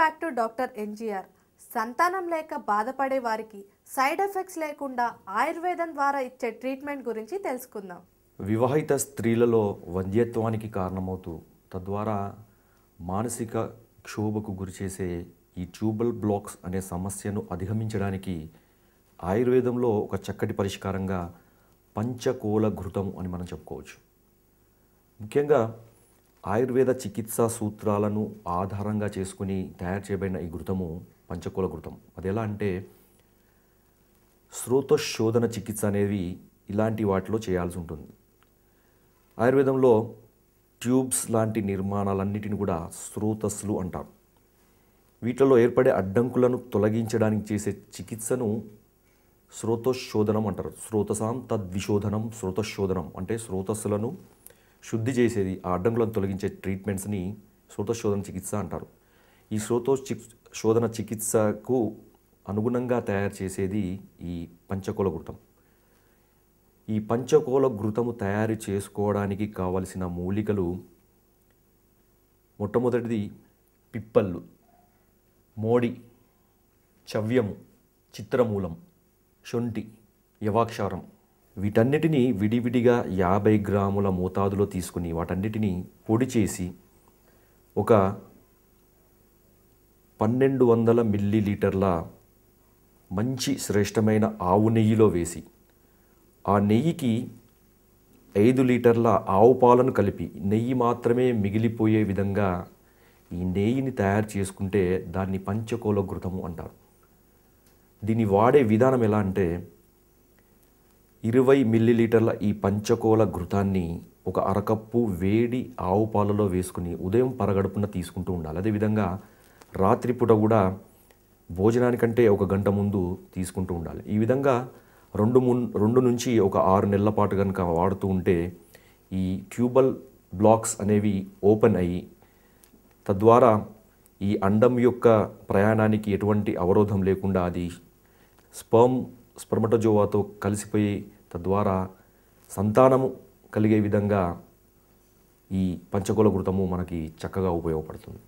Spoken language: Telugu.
Back to doctor NGR. సంతానం లేక బాధపడే వారికి సైడ్ ఎఫెక్ట్స్ లేకుండా ఆయుర్వేదం ద్వారా ఇచ్చే ట్రీట్మెంట్ గురించి తెలుసుకుందాం. వివాహిత స్త్రీలలో వధ్యత్వానికి కారణమవుతూ తద్వారా మానసిక క్షోభకు గురిచేసే ఈ ట్యూబల్ బ్లాక్స్ అనే సమస్యను అధిగమించడానికి ఆయుర్వేదంలో ఒక చక్కటి పరిష్కారంగా పంచకోల ఘృతం అని మనం చెప్పుకోవచ్చు. ముఖ్యంగా ఆయుర్వేద చికిత్సా సూత్రాలను ఆధారంగా చేసుకుని తయారు చేయబడిన ఈ ఘృతము పంచకోల ఘృతం. అది ఎలా అంటే శ్రోతశోధన చికిత్స అనేవి ఇలాంటి వాటిలో చేయాల్సి ఉంటుంది. ఆయుర్వేదంలో ట్యూబ్స్ లాంటి నిర్మాణాలన్నిటిని కూడా శ్రోతస్సులు అంటారు. వీటిలో ఏర్పడే అడ్డంకులను తొలగించడానికి చేసే చికిత్సను శ్రోతశోధనం అంటారు. శ్రోతసాం తద్విశోధనం. శ్రోతశోధనం అంటే శ్రోతస్సులను శుద్ధి చేసేది, ఆ అడ్డంకులను తొలగించే ట్రీట్మెంట్స్ని శ్రోతశోధన చికిత్స అంటారు. ఈ శోధన చికిత్సకు అనుగుణంగా తయారు చేసేది ఈ పంచకోల ఘృతం. ఈ పంచకోల ఘృతము తయారు చేసుకోవడానికి కావలసిన మూలికలు మొట్టమొదటిది పిప్పళ్ళు, మోడి, చవ్యము, చిత్రమూలం, శొంఠి, యవాక్షారం. వీటన్నిటినీ విడివిడిగా 50 గ్రాముల మోతాదులో తీసుకుని వాటన్నిటినీ పొడి చేసి ఒక 1200 మిల్లీలీటర్ల మంచి శ్రేష్టమైన ఆవు నెయ్యిలో వేసి ఆ నెయ్యికి 5 లీటర్ల ఆవు పాలను కలిపి నెయ్యి మాత్రమే మిగిలిపోయే విధంగా ఈ నెయ్యిని తయారు చేసుకుంటే దాన్ని పంచకోల ఘృతము అంటారు. దీన్ని వాడే విధానం ఎలా అంటే 20 మిల్లీలీటర్ల ఈ పంచకోల ఘృతాన్ని ఒక అరకప్పు వేడి ఆవు పాలలో వేసుకుని ఉదయం పరగడుపున తీసుకుంటూ ఉండాలి. అదేవిధంగా రాత్రిపూట కూడా భోజనానికంటే ఒక గంట ముందు తీసుకుంటూ ఉండాలి. ఈ విధంగా 2 నుంచి ఒక 6 నెలల పాటు కనుక వాడుతూ ఉంటే ఈ ట్యూబల్ బ్లాక్స్ అనేవి ఓపెన్ అయ్యి తద్వారా ఈ అండం యొక్క ప్రయాణానికి ఎటువంటి అవరోధం లేకుండా అది స్పర్మటోజోవాతో కలిసిపోయి తద్వారా సంతానము కలిగే విధంగా ఈ పంచకోల ఘృతము మనకి చక్కగా ఉపయోగపడుతుంది.